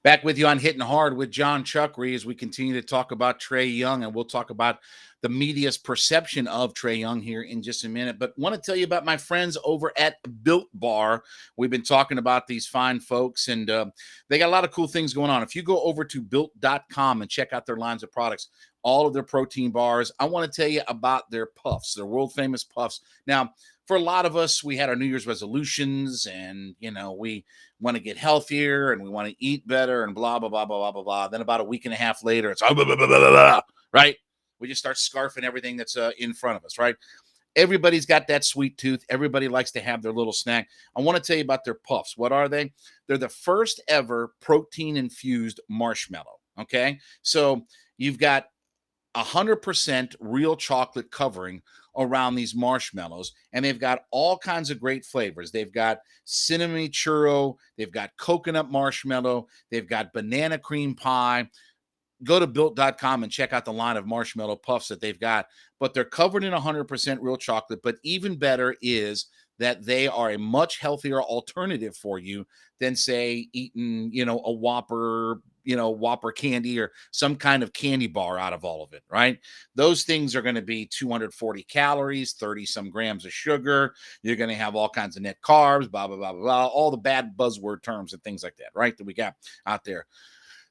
Back with you on Hitting Hard with John Chuckery as we continue to talk about Trae Young, and we'll talk about the media's perception of Trae Young here in just a minute. But want to tell you about my friends over at Built Bar. We've been talking about these fine folks, and they got a lot of cool things going on. If you go over to built.com and check out their lines of products, all of their protein bars, I want to tell you about their puffs, their world famous puffs. Now, for a lot of us, we had our New Year's resolutions, and we want to get healthier and we want to eat better and blah blah blah blah blah blah blah. Then about a week and a half later, it's blah, blah, blah, blah, blah, right. We just start scarfing everything that's in front of us, right? Everybody's got that sweet tooth. Everybody likes to have their little snack. I want to tell you about their puffs. What are they? They're the first ever protein infused marshmallow. Okay, so you've got 100% real chocolate covering around these marshmallows, and they've got all kinds of great flavors. They've got cinnamon churro, they've got coconut marshmallow, they've got banana cream pie. Go to built.com and check out the line of marshmallow puffs that they've got, but they're covered in 100% real chocolate. But even better is that they are a much healthier alternative for you than, say, eating, a Whopper candy or some kind of candy bar out of all of it, right? Those things are going to be 240 calories, 30 some grams of sugar. You're going to have all kinds of net carbs, blah, blah, blah, blah, blah, all the bad buzzword terms and things like that, right? That we got out there.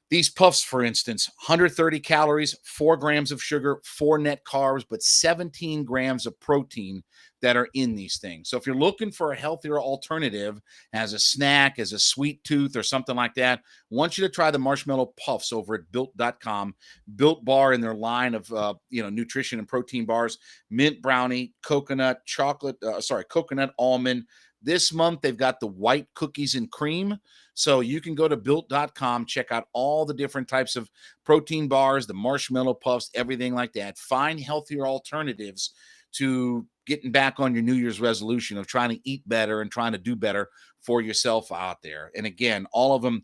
These puffs, for instance, 130 calories, 4 grams of sugar, 4 net carbs, but 17 grams of protein that are in these things. So if you're looking for a healthier alternative as a snack, as a sweet tooth or something like that, I want you to try the marshmallow puffs over at built.com. Built Bar in their line of nutrition and protein bars, mint brownie, coconut, coconut almond. This month, they've got the white cookies and cream. So you can go to built.com, check out all the different types of protein bars, the marshmallow puffs, everything like that. Find healthier alternatives to getting back on your New Year's resolution of trying to eat better and trying to do better for yourself out there. And again, all of them,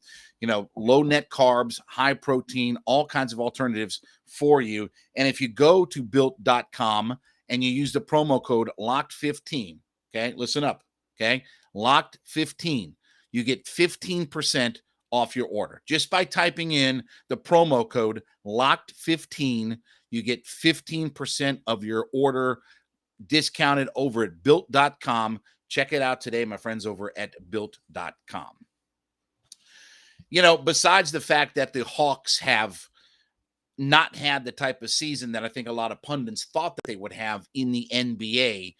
low net carbs, high protein, all kinds of alternatives for you. And if you go to built.com and you use the promo code LOCKED15, okay, listen up. Okay, locked 15. You get 15% off your order just by typing in the promo code locked 15. You get 15% of your order discounted over at built.com. Check it out today, my friends, over at built.com. Besides the fact that the Hawks have not had the type of season that I think a lot of pundits thought that they would have in the NBA,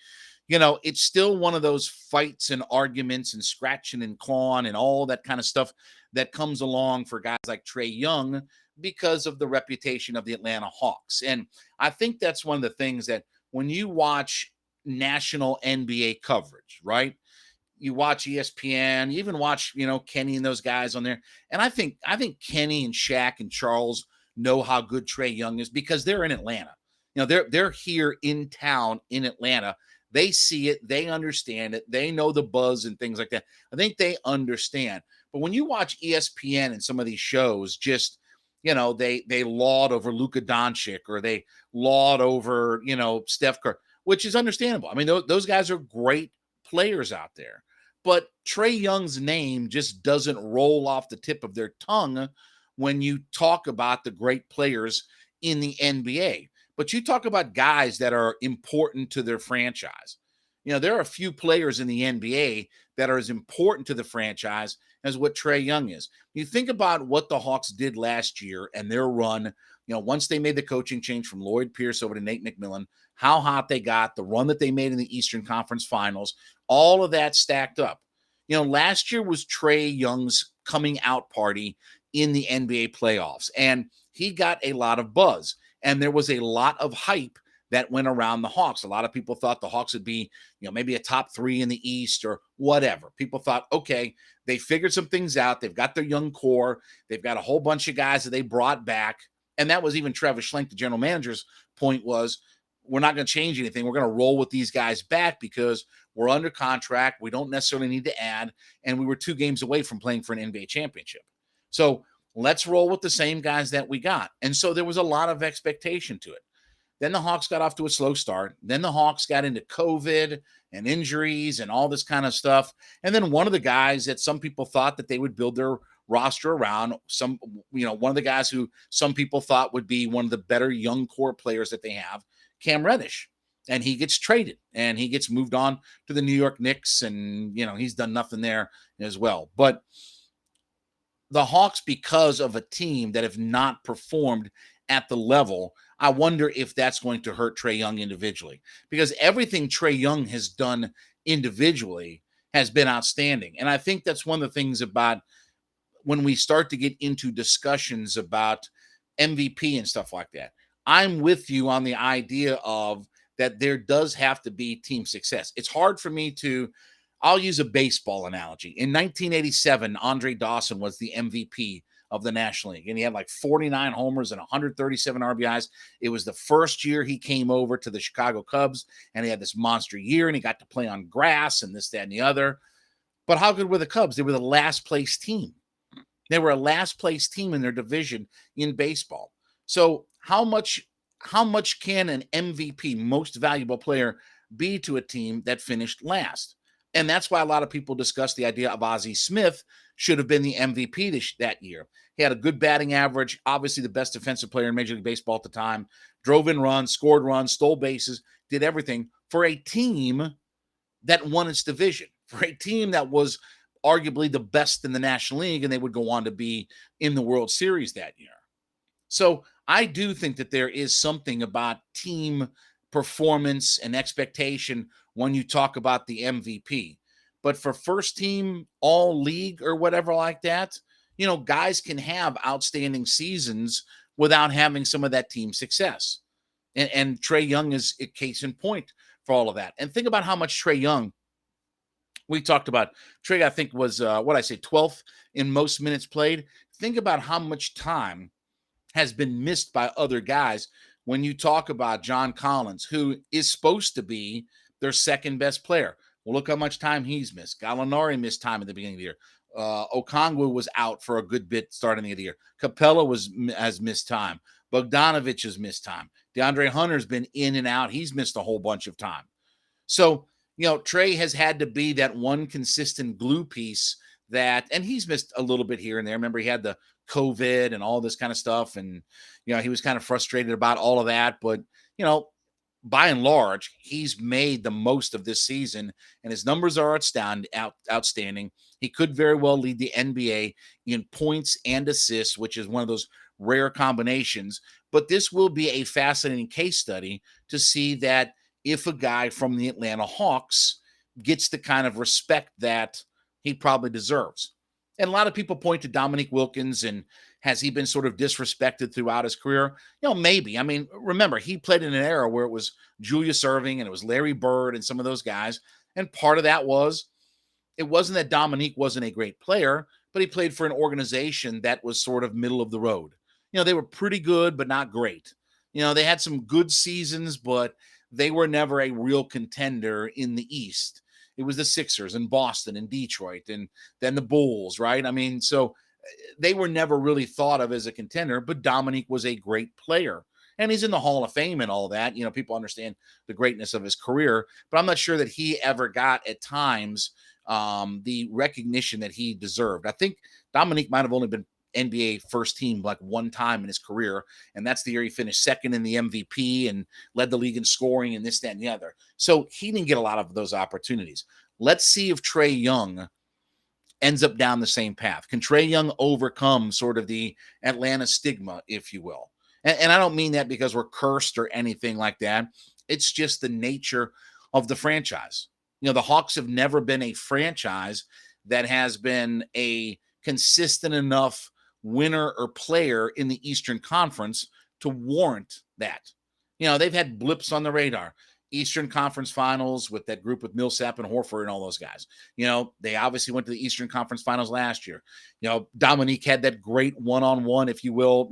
it's still one of those fights and arguments and scratching and clawing and all that kind of stuff that comes along for guys like Trae Young because of the reputation of the Atlanta Hawks. And I think that's one of the things that when you watch national NBA coverage, right? You watch ESPN, you even watch, Kenny and those guys on there. And I think Kenny and Shaq and Charles know how good Trae Young is because they're in Atlanta. They're here in town in Atlanta. They see it, they understand it, they know the buzz and things like that. I think they understand. But when you watch ESPN and some of these shows, just they laud over Luka Doncic or they laud over Steph Curry, which is understandable. I mean, those guys are great players out there. But Trae Young's name just doesn't roll off the tip of their tongue when you talk about the great players in the NBA. But you talk about guys that are important to their franchise. There are a few players in the NBA that are as important to the franchise as what Trae Young is. You think about what the Hawks did last year and their run, once they made the coaching change from Lloyd Pierce over to Nate McMillan, how hot they got, the run that they made in the Eastern Conference Finals, all of that stacked up. Last year was Trae Young's coming out party in the NBA playoffs, and he got a lot of buzz. And there was a lot of hype that went around the Hawks. A lot of people thought the Hawks would be, maybe a top 3 in the East or whatever. People thought, okay, they figured some things out. They've got their young core. They've got a whole bunch of guys that they brought back. And that was even Travis Schlenk, the general manager's point was, we're not going to change anything. We're going to roll with these guys back because we're under contract. We don't necessarily need to add. And we were 2 games away from playing for an NBA championship. So let's roll with the same guys that we got. And so there was a lot of expectation to it. Then the Hawks got off to a slow start. Then the Hawks got into COVID and injuries and all this kind of stuff. And then one of the guys that some people thought that they would build their roster around one of the guys who some people thought would be one of the better young core players that they have, Cam Reddish. And he gets traded and he gets moved on to the New York Knicks, and he's done nothing there as well. But the Hawks, because of a team that have not performed at the level, I wonder if that's going to hurt Trae Young individually, because everything Trae Young has done individually has been outstanding. And I think that's one of the things about when we start to get into discussions about MVP and stuff like that. I'm with you on the idea of that there does have to be team success. It's hard for me to, I'll use a baseball analogy. In 1987, Andre Dawson was the MVP of the National League, and he had like 49 homers and 137 RBIs. It was the first year he came over to the Chicago Cubs, and he had this monster year, and he got to play on grass and this, that, and the other. But how good were the Cubs? They were the last place team. They were a last place team in their division in baseball. So how much can an MVP, most valuable player, be to a team that finished last? And that's why a lot of people discuss the idea of Ozzie Smith should have been the MVP that year. He had a good batting average, obviously the best defensive player in Major League Baseball at the time, drove in runs, scored runs, stole bases, did everything for a team that won its division, for a team that was arguably the best in the National League, and they would go on to be in the World Series that year. So I do think that there is something about team performance and expectation when you talk about the MVP. But for first team, all league or whatever like that, guys can have outstanding seasons without having some of that team success. And Trae Young is a case in point for all of that. And think about how much Trae Young, we talked about Trae, I think was, 12th in most minutes played. Think about how much time has been missed by other guys when you talk about John Collins, who is supposed to be their second best player. Well, look how much time he's missed. Gallinari missed time at the beginning of the year. Okongwu was out for a good bit starting of the year. Capella has missed time. Bogdanovich has missed time. DeAndre Hunter's been in and out. He's missed a whole bunch of time. So, Trae has had to be that one consistent glue piece and he's missed a little bit here and there. Remember, he had the COVID and all this kind of stuff. And, he was kind of frustrated about all of that. But, by and large, he's made the most of this season, and his numbers are outstanding. He could very well lead the NBA in points and assists, which is one of those rare combinations. But this will be a fascinating case study to see that if a guy from the Atlanta Hawks gets the kind of respect that he probably deserves. And a lot of people point to Dominique Wilkins, and has he been sort of disrespected throughout his career? Maybe. I mean, remember, he played in an era where it was Julius Erving and it was Larry Bird and some of those guys. And part of that was, it wasn't that Dominique wasn't a great player, but he played for an organization that was sort of middle of the road. They were pretty good, but not great. They had some good seasons, but they were never a real contender in the East. It was the Sixers and Boston and Detroit and then the Bulls, right? I mean, so they were never really thought of as a contender, but Dominique was a great player. And he's in the Hall of Fame and all that. People understand the greatness of his career, but I'm not sure that he ever got at times the recognition that he deserved. I think Dominique might have only been NBA first team like one time in his career, and that's the year he finished second in the MVP and led the league in scoring and this, that, and the other. So he didn't get a lot of those opportunities. Let's see if Trae Young ends up down the same path. Can Trae Young overcome sort of the Atlanta stigma, if you will? And I don't mean that because we're cursed or anything like that. It's just the nature of the franchise. The Hawks have never been a franchise that has been a consistent enough winner or player in the Eastern Conference to warrant that. They've had blips on the radar. Eastern Conference Finals with that group with Millsap and Horford and all those guys. They obviously went to the Eastern Conference Finals last year. Dominique had that great one-on-one, if you will,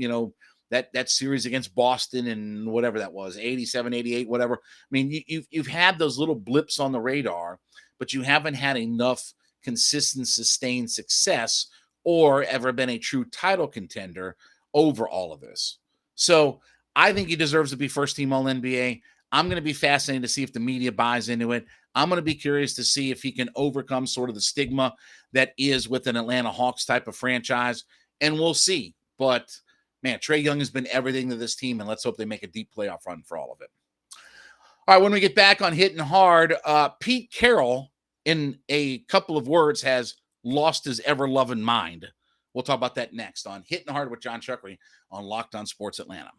that series against Boston and whatever that was, 87, 88, whatever. I mean, you've had those little blips on the radar, but you haven't had enough consistent, sustained success or ever been a true title contender over all of this. So I think he deserves to be first team All-NBA. I'm going to be fascinated to see if the media buys into it. I'm going to be curious to see if he can overcome sort of the stigma that is with an Atlanta Hawks type of franchise, and we'll see. But man, Trae Young has been everything to this team, and let's hope they make a deep playoff run for all of it. All right, when we get back on Hitting Hard, Pete Carroll, in a couple of words, has lost his ever-loving mind. We'll talk about that next on Hitting Hard with John Chuckery on Locked On Sports Atlanta.